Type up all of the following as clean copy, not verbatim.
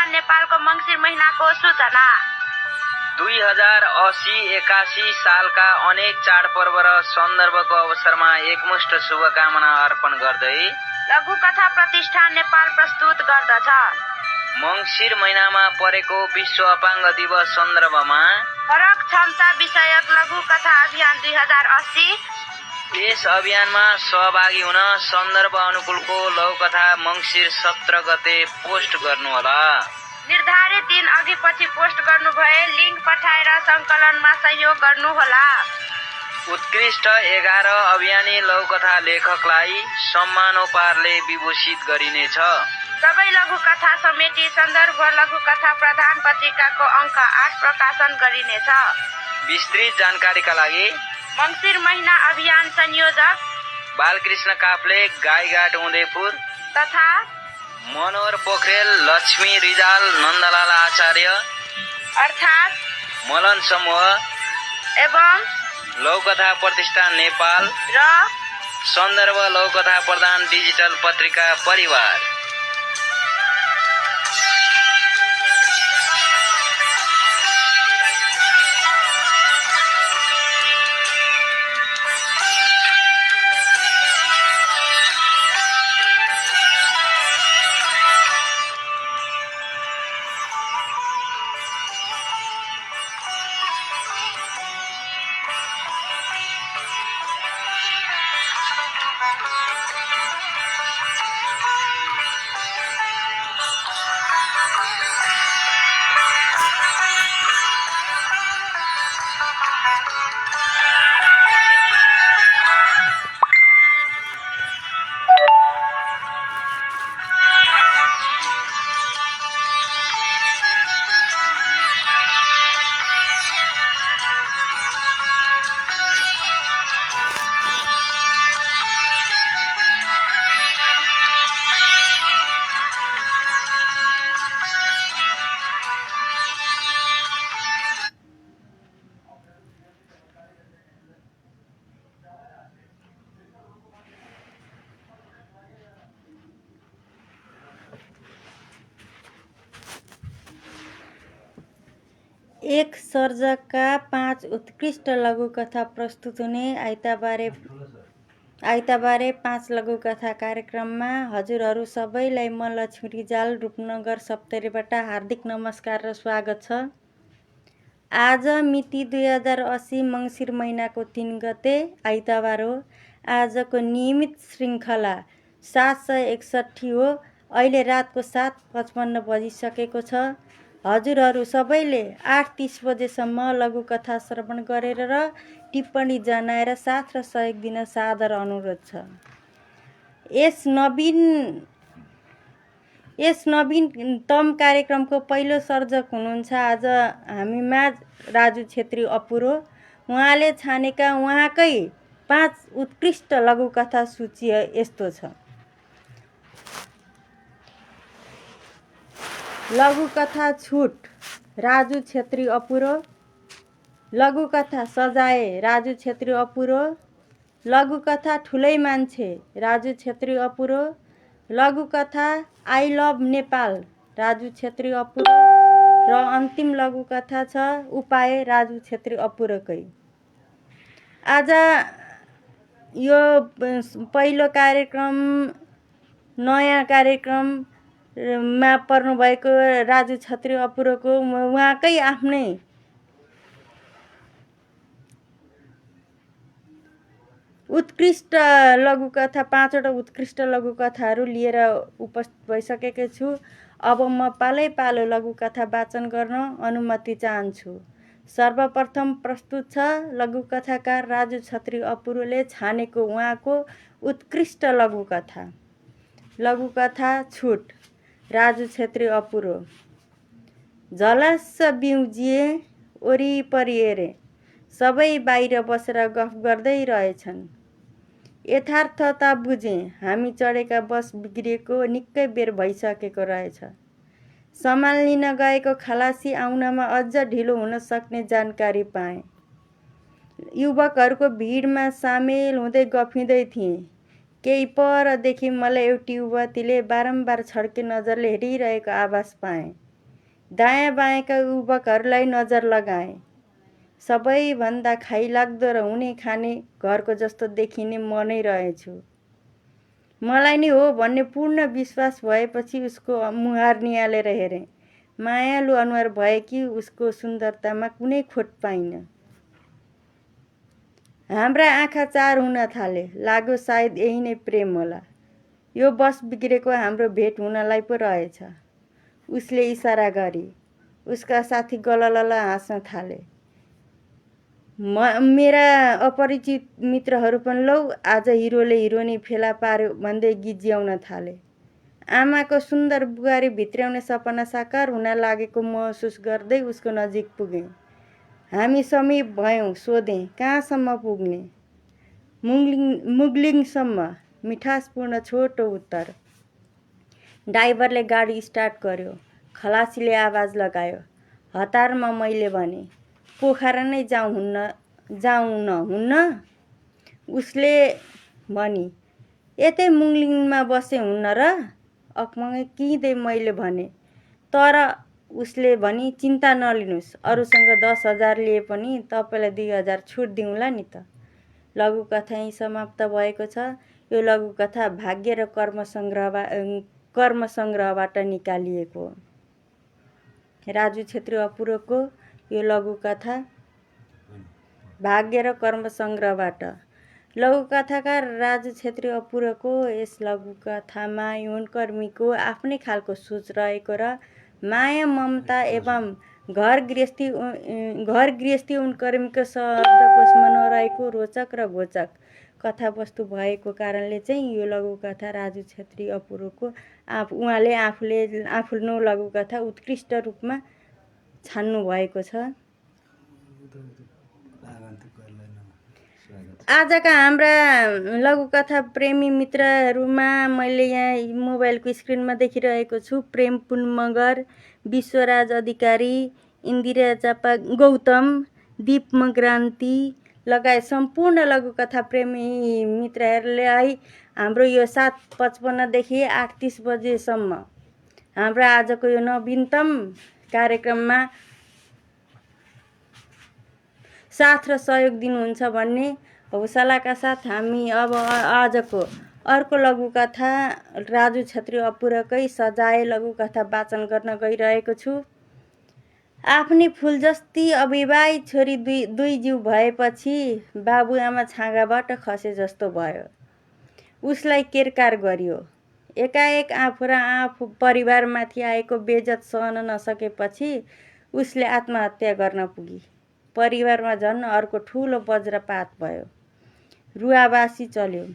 प्रतिष्ठान नेपालको मङ्सिर महिनाको सूचना। 2080-81 सालका अनेक चाडपर्व र सन्दर्भको अवसरमा एकमुष्ट शुभकामना अर्पण गर्दै लघुकथा प्रतिष्ठान नेपाल प्रस्तुत गर्दछ। मङ्सिर महिनामा परेको विश्व अपाङ्ग दिवस सन्दर्भमा फरक क्षमता विषयक लघुकथा अभियान 2080। यस अभियानमा सहभागी हुन सन्दर्भ अनुकूलको लघुकथा मङ्सिर 17 गते पोस्ट गर्नुहोला। निर्धारित दिन अघि पछि पोस्ट गर्नु भए लिङ्क पठाएर सङ्कलनमा सहयोग गर्नुहोला। उत्कृष्ट 11 अभियानी लघुकथा लेखकलाई सम्मानोपारले विभूषित गरिनेछ। सबै लघुकथा समेटी सन्दर्भ लघुकथा प्रधान पत्रिकाको अङ्क 8 प्रकाशन गरिनेछ। विस्तृत जानकारीका लागि मङ्सिर महिना अभियान संयोजक बालकृष्ण काफ्ले, गाईघाट उदयपुर तथा मनोहर पोखरेल, लक्ष्मी रिजाल, नन्दलाल आचार्य अर्थात् मलन समूह एवं लघुकथा प्रतिष्ठान नेपाल र सन्दर्भ लघुकथा प्रधान डिजिटल पत्रिका परिवार। एक सर्जकका 5 उत्कृष्ट लघुकथा प्रस्तुत हुने आइतबारे 5 लघुकथा कार्यक्रममा हजुरहरू सबैलाई म लक्ष्मी रिजाल रूपनगर सप्तरीबाट हार्दिक नमस्कार र स्वागत छ। आज मिति 2080 मङ्सिर महिनाको 3 गते आइतबार हो। आजको नियमित श्रृङ्खला 761 हो। अहिले रातको 7:55 बजिसकेको छ। हजुरहरू सबैले 8:30 बजेसम्म लघुकथा श्रवण गरेर र टिप्पणी जनाएर साथ र सहयोग दिन सादर अनुरोध छ। यस नवीनतम कार्यक्रमको पहिलो सर्जक हुनुहुन्छ आज हामीमाझ राजु छेत्री अपुरो। उहाँले छानेका उहाँकै 5 उत्कृष्ट लघुकथा सूची यस्तो छ। लघुकथा छुट राजु छेत्री अपुरो, लघुकथा सजाए राजु छेत्री अपुरो, लघुकथा ठुलै मान्छे राजु छेत्री अपुरो, लघुकथा आई लभ नेपाल राजु छेत्री अपुरो र अन्तिम लघुकथा छ उपाय राजु छेत्री अपुरोकै। आज यो पहिलो कार्यक्रम नयाँ कार्यक्रममा पर्नुभएको राजु छेत्री अपुरोको उहाँकै आफ्नै उत्कृष्ट लघुकथा 5वटा उत्कृष्ट लघुकथाहरू लिएर उपस्थित भइसकेको छु। अब म पालो लघुकथा वाचन गर्न अनुमति चाहन्छु। सर्वप्रथम प्रस्तुत छ लघुकथाकार राजु छेत्री अपुरोले छानेको उहाँको उत्कृष्ट लघुकथा छुट राजु छेत्री अपुरो। झलस्स बिउजिए वरिपरि हेरे, सबै बाहिर बसेर गफ गर्दै रहेछन्। यथार्थता बुझे, हामी चढेका बस बिग्रिएको निकै बेर भइसकेको रहेछ। सामान लिन गएको खलासी आउनमा अझ ढिलो हुन सक्ने जानकारी पाएँ। युवकहरूको भिडमा सामेल हुँदै गफिँदै थिएँ। केही परदेखि मलाई एउटी युवतीले बारम्बार छड्के नजरले हेरिरहेको आभास पाएँ। दायाँ बायाँका युवकहरूलाई नजर लगाएँ। सबैभन्दा खाइलाग्दो र हुने खाने घरको जस्तो देखिने म नै रहेछु। मलाई नै हो भन्ने पूर्ण विश्वास भएपछि उसको मुहार निहालेर हेरेँ। मायालु अनुहार भएकी उसको सुन्दरतामा कुनै खोट पाइनँ। हाम्रा आँखा चार हुन थाले। लाग्यो सायद यही नै प्रेम होला। यो बस बिग्रेको हाम्रो भेट हुनलाई पो रहेछ। उसले इसारा गरी। उसका साथी गललल हाँस्न थाले। मेरा अपरिचित मित्रहरू पनि लौ आज हिरोले हिरोनी फेला पार्यो भन्दै गिज्याउन थाले। आमाको सुन्दर बुहारी भित्र्याउने सपना साकार हुन लागेको महसुस गर्दै उसको नजिक पुगेँ। हामी समीप भयौँ। सोधेँ, कहाँसम्म पुग्ने? मुगलिङसम्म, मिठासपूर्ण छोटो उत्तर। ड्राइभरले गाडी स्टार्ट गर्यो। खलासीले आवाज लगायो। हतारमा मैले भने, पोखरा नै जाउन हुन्न? उसले भनी, यतै मुगलिङमा बसे हुन्न र? अकमङ्गै किँदै मैले भने। तर उसले भनी, चिन्ता नलिनुहोस्, अरूसँग 10,000 लिए पनि तपाईँलाई 2,000 छुट दिउँला नि त। लघुकथा यहीँ समाप्त भएको छ। यो लघुकथा भाग्य र कर्म सङ्ग्रहबाट निकालिएको हो। राजु छेत्री अपुरोको यो लघुकथा भाग्य र कर्म सङ्ग्रहबाट। लघुकथाकार राजु छेत्री अपुरोको यस लघुकथामा यौनकर्मीको आफ्नै खालको सोच रहेको र माया ममता एवं घर गृहस्थी यौनकर्मीको शब्दकोशमा नरहेको रोचक र घोचक कथावस्तु भएको कारणले चाहिँ यो लघुकथा राजु छेत्री अपुरोको उहाँले आफ्नो लघुकथा उत्कृष्ट रूपमा छान्नु भएको छ। आजका हाम्रा लघुकथा प्रेमी मित्रहरूमा मैले यहाँ मोबाइलको स्क्रिनमा देखिरहेको छु प्रेमपुन मगर, विश्वराज अधिकारी, इन्दिरा चापा गौतम, दीप मग्रान्ती लगायत सम्पूर्ण लघुकथा प्रेमी मित्रहरूलाई हाम्रो यो 7:55 देखि 8:30 बजेसम्म हाम्रो आजको यो नवीनतम कार्यक्रममा साथ र सहयोग दिनुहुन्छ भन्ने हौसलाका साथ हामी अब आजको अर्को लघुकथा राजु छेत्री अपुरोकै सजाय लघुकथा वाचन गर्न गइरहेको छु। आफ्नी फुल जस्ती अविवाहित छोरी दुई जीव भएपछि बाबुआमा छाँगाबाट खसे जस्तो भयो। उसलाई केरकार गरियो। एकाएक आफू र आफू परिवारमाथि आएको बेइज्जत सहन नसकेपछि उसले आत्महत्या गर्न पुगी। परिवारमा झन् अर्को ठुलो वज्रपात भयो। रुवाबासी चल्यो।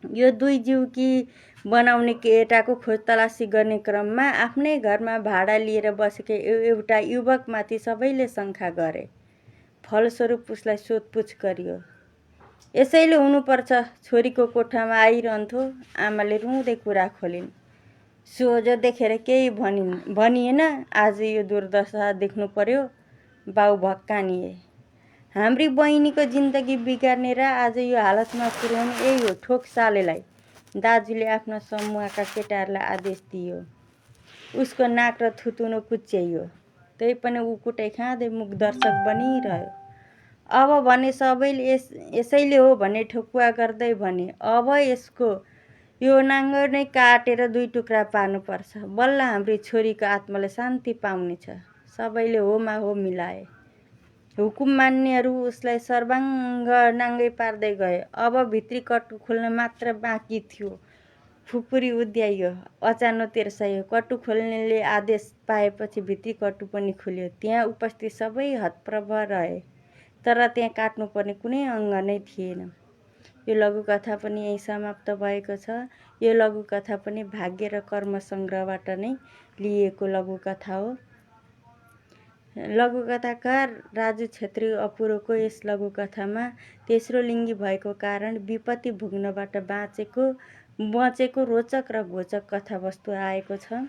यो दुई जीवकी बनाउने केटाको खोजतलासी गर्ने क्रममा आफ्नै घरमा भाडा लिएर बसेको एउटा युवकमाथि सबैले शङ्का गरे। फलस्वरूप उसलाई सोधपुछ गरियो। यसैले हुनुपर्छ, छोरीको कोठामा आइरहन्थ्यो। आमाले रुँदै कुरा खोलिन्। सोझो देखेर केही भनिएन। आज यो दुर्दशा देख्नु पर्यो। बाउ भक्कानिए। हाम्री बहिनीको जिन्दगी बिगार्ने र आज यो हालतमा पुर्याउने यही हो ठोक सालेलाई। दाजुले आफ्ना समूहका केटाहरूलाई आदेश दियो। उसको नाक र थुतुनो कुच्याइयो। त्यही पनि ऊ कुटै खाँदै मुख दर्शक बनिरह्यो। अब भने सबैले यसैले हो भन्ने ठोकुवा गर्दै भने, अब यसको यो नाङ्गो नै काटेर 2 टुक्रा पार्नुपर्छ। बल्ल हाम्री छोरीको आत्माले शान्ति पाउनेछ। सबैले होमा हो मिलाए। हुकुम मान्नेहरू उसलाई सर्वाङ्ग नाङ्गै पार्दै गए। अब भित्री कट्टु खोल्न मात्र बाँकी थियो। फुपुरी उद्याइयो। अचानो तेर्साइयो। कट्टु खोल्नेले आदेश पाएपछि भित्री कट्टु पनि खुल्यो। त्यहाँ उपस्थित सबै हतप्रभ रहे। तर त्यहाँ काट्नुपर्ने कुनै अङ्ग नै थिएन। यो लघुकथा पनि यही समाप्त भएको छ। यो लघुकथा पनि भाग्य र कर्म सङ्ग्रहबाट नै लिएको लघुकथा हो। लघुकथाकार राजु छेत्री अपुरोको यस लघुकथामा तेस्रो लिङ्गी भएको कारण विपत्ति भोग्नबाट बचेको रोचक र घोचक कथावस्तु आएको छ।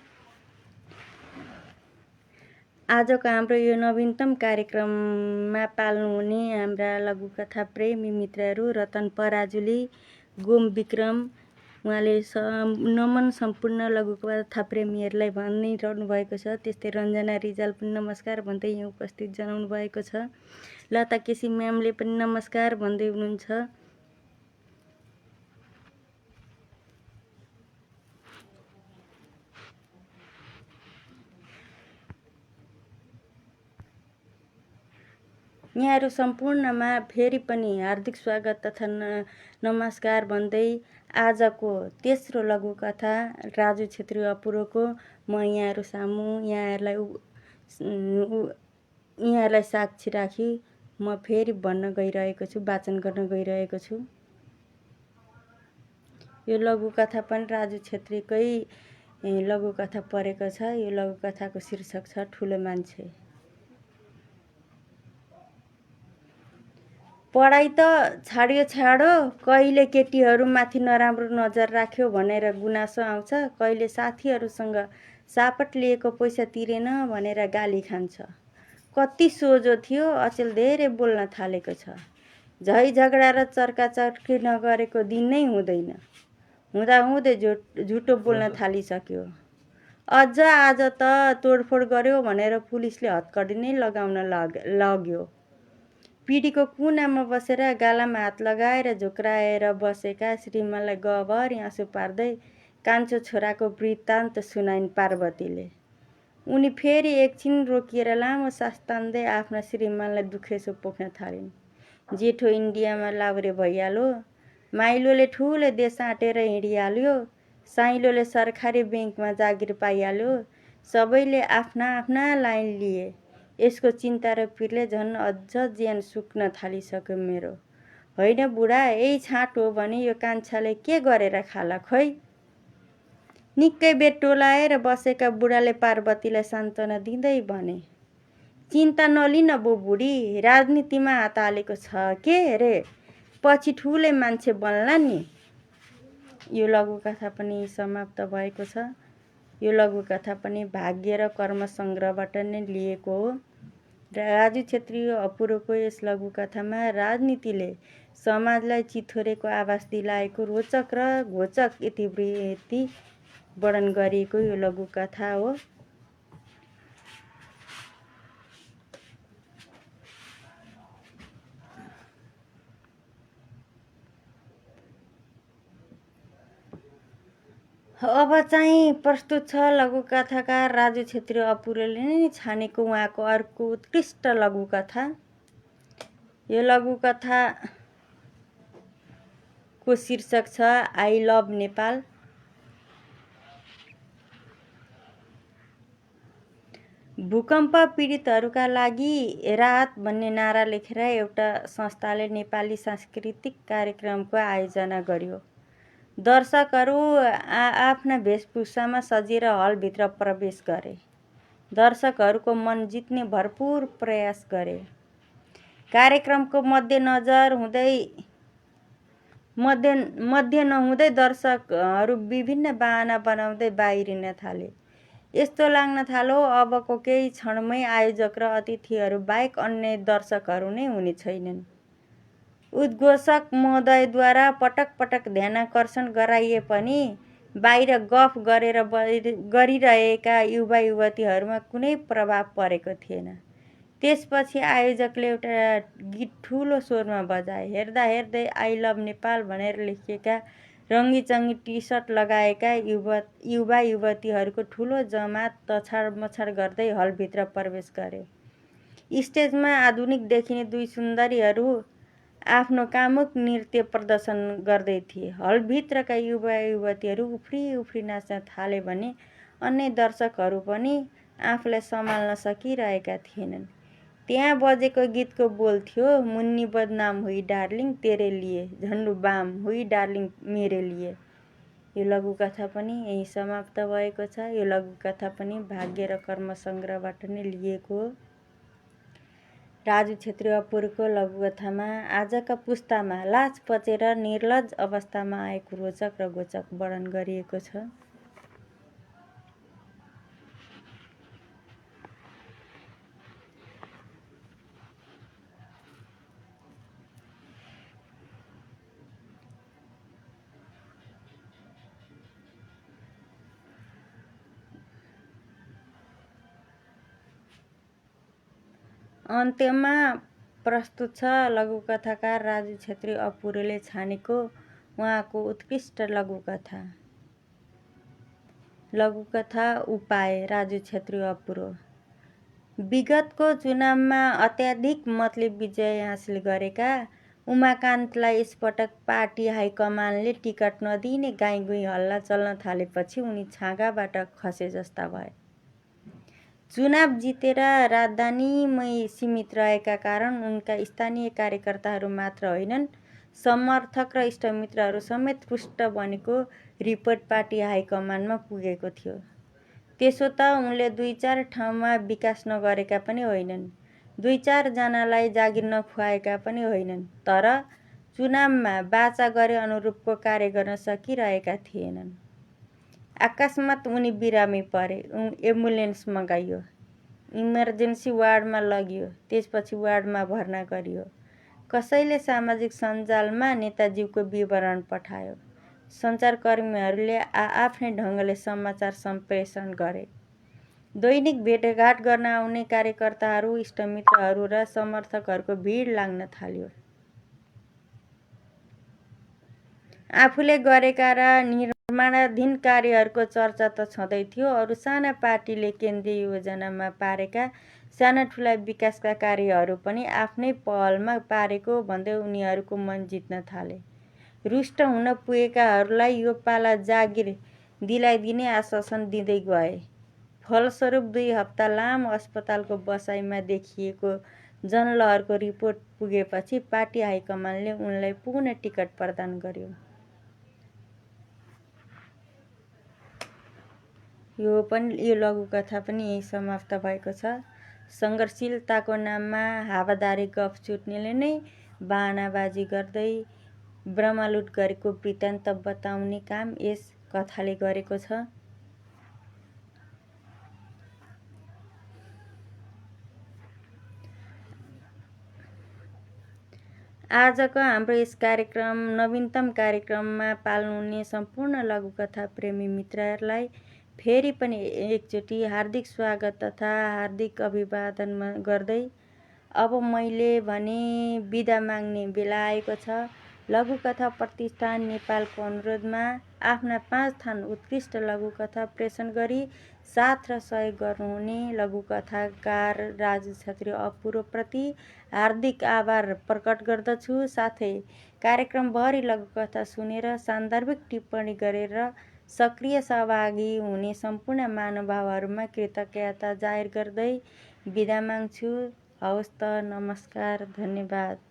आजको हाम्रो यो नवीनतम कार्यक्रममा पाल्नुहुने हाम्रा लघुकथा प्रेमी मित्रहरू रतन पराजुली, गोम विक्रम, उहाँले नमन सम्पूर्ण लघुकथा प्रेमीहरूलाई भनिरहनु भएको छ। त्यस्तै रञ्जना रिजाल पनि नमस्कार भन्दै यहाँ उपस्थित जनाउनु भएको छ। लता केसी म्यामले पनि नमस्कार भन्दै हुनुहुन्छ। यहाँहरू सम्पूर्णमा फेरि पनि हार्दिक स्वागत तथा नमस्कार भन्दै आजको तेस्रो लघुकथा राजु छेत्री अपुरोको म यहाँहरू सामु यहाँहरूलाई साक्षी राखी म फेरि भन्न गइरहेको छु, वाचन गर्न गइरहेको छु। यो लघुकथा पनि राजु छेत्रीकै लघुकथा परेको छ। यो लघुकथाको शीर्षक छ ठुलो मान्छे। पढाइ त छाड्यो, कहिले केटीहरूमाथि नराम्रो नजर राख्यो भनेर गुनासो आउँछ, कहिले साथीहरूसँग सापट लिएको पैसा तिरेन भनेर गाली खान्छ। कति सोझो थियो, अचेल धेरै बोल्न थालेको छ। झै झगडा र चर्काचर्की नगरेको दिन नै हुँदैन। हुँदाहुँदै झुटो बोल्न थालिसक्यो। अझ आज त तोडफोड गर्यो भनेर पुलिसले हत्कडी नै लगाउन लग्यो। पिँढीको कुनामा बसेर गालामा हात लगाएर झोक्राएर बसेका श्रीमानलाई गभरि आँसु पार्दै कान्छो छोराको वृत्तान्त सुनाइन् पार्वतीले। उनी फेरि एकछिन रोकिएर लामो सास तान्दै आफ्ना श्रीमानलाई दुखेसो पोख्न थालिन्। जेठो इन्डियामा लाउरे भइहाल्यो, माइलोले ठुलो देश आँटेर हिँडिहाल्यो, साइलोले सरकारी ब्याङ्कमा जागिर पाइहाल्यो, सबैले आफ्ना लाइन लिए। यसको चिन्ता र पिरले झन् अझ ज्यान सुक्न थालिसक्यो मेरो। होइन बुढा, यही छाँट हो भने यो कान्छाले के गरेर खाला खै। निकै बेर टोलाएर बसेका बुढाले पार्वतीलाई सान्त्वना दिँदै भने, चिन्ता नलिन बो बुढी, राजनीतिमा हात हालेको छ के रे, पछि ठुलै मान्छे बन्ला नि। यो लघुकथा पनि समाप्त भएको छ। यो लघुकथा पनि भाग्य र कर्म सङ्ग्रहबाट नै लिएको हो। राजु छेत्री अपुरोको यस लघुकथामा राजनीतिले समाजलाई चिथोरेको आभास दिलाएको रोचक र घोचक इतिवृत्ति वर्णन गरिएको यो लघुकथा हो। अब चाहिँ प्रस्तुत छ लघुकथाकार राजु छेत्री अपुरोले नै छानेको उहाँको अर्को उत्कृष्ट लघुकथा। यो लघुकथाको शीर्षक छ आई लभ नेपाल। भूकम्प पीडितहरूका लागि राहत भन्ने नारा लेखेर एउटा संस्थाले नेपाली सांस्कृतिक कार्यक्रमको आयोजना गर्यो। दर्शकहरू आफ्ना वेशभूषामा सजिएर हलभित्र प्रवेश गरे। दर्शकहरूको मन जित्ने भरपुर प्रयास गरे। कार्यक्रमको मध्य नहुँदै दर्शकहरू विभिन्न बहाना बनाउँदै बाहिरिन थाले। यस्तो लाग्न थाल्यो अबको केही क्षणमै आयोजक र अतिथिहरू बाहेक अन्य दर्शकहरू नै हुने छैनन्। उद्घोषक महोदयद्वारा पटक पटक ध्यानाकर्षण गराइए पनि बाहिर गफ गरिरहेका युवा युवतीहरूमा कुनै प्रभाव परेको थिएन। त्यसपछि आयोजकले एउटा गीत ठुलो स्वरमा बजाए। हेर्दा हेर्दै आई लभ नेपाल भनेर लेखिएका रङ्गीचङ्गी टी सर्ट लगाएका युवा युवतीहरूको ठुलो जमात तछाड मछाड गर्दै हलभित्र प्रवेश गरे। स्टेजमा आधुनिक देखिने दुई सुन्दरीहरू आफ्नो कामुक नृत्य प्रदर्शन गर्दै थिए। हलभित्रका युवा युवतीहरू उफ्री नाच्न थाले भने अन्य दर्शकहरू पनि आफूलाई सम्हाल्न सकिरहेका थिएनन्। त्यहाँ बजेको गीतको बोल थियो, मुन्नी बदनाम हुई डार्लिङ तेरे लिए, झन्डु बाम हुई डार्लिङ मेरे लिए। यो लघुकथा पनि यही समाप्त भएको छ। यो लघुकथा पनि भाग्य र कर्म सङ्ग्रहबाट नै लिएको हो। राजु छेत्री अपुरोको लघुकथामा आजका पुस्तामा लाज पचेर निर्लज अवस्थामा आएको रोचक र घोचक वर्णन गरिएको छ। अन्त्यमा प्रस्तुत छ लघुकथाकार राजु छेत्री अपुरोले छानेको उहाँको उत्कृष्ट लघुकथा। लघुकथा उपाय राजु छेत्री अपुरो। विगतको चुनावमा अत्याधिक मतले विजय हासिल गरेका उमाकान्तलाई यसपटक पार्टी हाइकमानले टिकट नदिने गाईगुई हल्ला चल्न थालेपछि उनी छाँगाबाट खसे जस्ता भए। चुनाव जितेर राजधानीमै सीमित रहेका कारण उनका स्थानीय कार्यकर्ताहरू मात्र होइनन्, समर्थक र इष्टमित्रहरू समेत रुष्ट बनेको रिपोर्ट पार्टी हाइकमानमा पुगेको थियो। त्यसो त उनले 2-4 ठाउँमा विकास नगरेका पनि होइनन्, 2-4 जनालाई जागिर नखुवाएका पनि होइनन्, तर चुनावमा वाचा गरे अनुरूपको कार्य गर्न सकिरहेका थिएनन्। अकस्मात उनी बिरामी परे। एम्बुलेन्स मगाइयो, इमर्जेन्सी वार्डमा लगियो, त्यसपछि वार्डमा भर्ना गरियो। कसैले सामाजिक सञ्जालमा नेताजीको विवरण पठायो। सञ्चारकर्मीहरूले आफ्नै ढङ्गले समाचार सम्प्रेषण गरे। दैनिक भेटघाट गर्न आउने कार्यकर्ताहरू, इष्टमित्रहरू र समर्थकहरूको भिड लाग्न थाल्यो। आफूले गरेका र निर्माणाधीन कार्यहरूको चर्चा त छँदै थियो, अरू साना पार्टीले केन्द्रीय योजनामा पारेका साना ठुला विकासका कार्यहरू पनि आफ्नै पहलमा पारेको भन्दै उनीहरूको मन जित्न थाले। रुष्ट हुन पुगेकाहरूलाई यो पाला जागिर दिलाइदिने आश्वासन दिँदै गए। फलस्वरूप 2 हप्ता लामो अस्पतालको बसाइमा देखिएको जनलहरको रिपोर्ट पुगेपछि पार्टी हाइकमानले उनलाई पुनः टिकट प्रदान गर्यो। यो लघुकथा पनि यही समाप्त भएको छ। सङ्घर्षशीलताको नाममा हावादारी गफ छुट्नेले नै बहानाबाजी गर्दै ब्रह्मलुट गरेको वृत्तान्त बताउने काम यस कथाले गरेको छ। आजको हाम्रो यस कार्यक्रम नवीनतम कार्यक्रममा पाल्नुहुने सम्पूर्ण लघुकथा प्रेमी मित्रहरूलाई फेरि पनि एकचोटि हार्दिक स्वागत तथा हार्दिक अभिवादन गर्दै अब मैले भने बिदा माग्ने बेला आएको छ। लघुकथा प्रतिष्ठान नेपालको अनुरोधमा आफ्ना 5 थान उत्कृष्ट लघुकथा प्रेषण गरी साथ र सहयोग गर्नुहुने लघुकथाकार राजु छेत्री अपुरोप्रति हार्दिक आभार प्रकट गर्दछु। साथै कार्यक्रमभरि लघुकथा सुनेर सान्दर्भिक टिप्पणी गरेर सक्रिय सहभागी हुने सम्पूर्ण महानुभावहरूमा कृतज्ञता जाहेर गर्दै बिदा माग्छु। हवस् त, नमस्कार, धन्यवाद।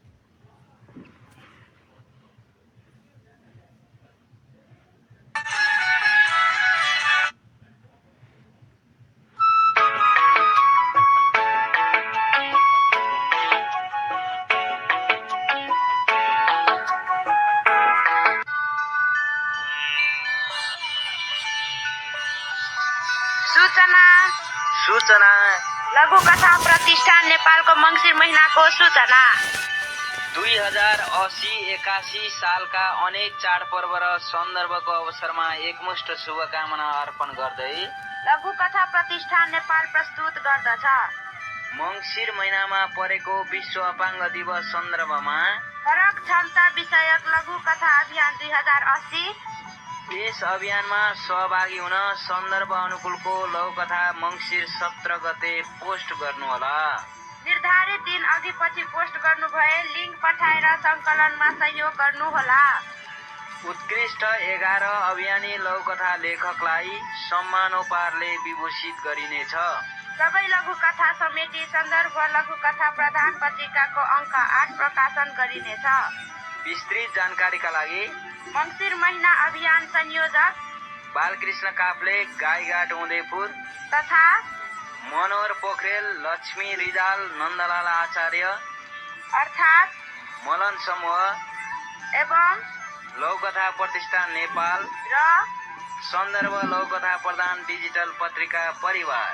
सूचना लघुकथा प्रतिष्ठान नेपालको मङ्सिर महिनाको सूचना। 2080-81 सालका अनेक चाडपर्व र सन्दर्भको अवसरमा एकमुष्ट शुभकामना अर्पण गर्दै लघुकथा प्रतिष्ठान नेपाल प्रस्तुत गर्दछ। मङ्सिर महिनामा परेको विश्व अपाङ्ग दिवस सन्दर्भमा फरक क्षमता विषयक लघुकथा अभियान 2080। यस अभियानमा सहभागी हुन सन्दर्भ अनुकूलको लघुकथा मङ्सिर 17 गते पोस्ट गर्नुहोला। निर्धारित दिन अघि पछि पोस्ट गर्नु भए लिङ्क पठाएर सङ्कलनमा सहयोग गर्नुहोला। उत्कृष्ट 11 अभियानी लघुकथा लेखकलाई सम्मानोपारले विभूषित गरिनेछ। सबै लघुकथा समेटी सन्दर्भ लघुकथा प्रधान पत्रिकाको अङ्क 8 प्रकाशन गरिनेछ। विस्तृत जानकारीका लागि मङ्सिर महिना अभियान संयोजक बालकृष्ण काफ्ले, गाईघाट उदयपुर तथा मनोहर पोखरेल, लक्ष्मी रिजाल, नन्दलाल आचार्य अर्थात् मलन समूह एवं लघुकथा प्रतिष्ठान नेपाल र सन्दर्भ लघुकथा प्रधान डिजिटल पत्रिका परिवार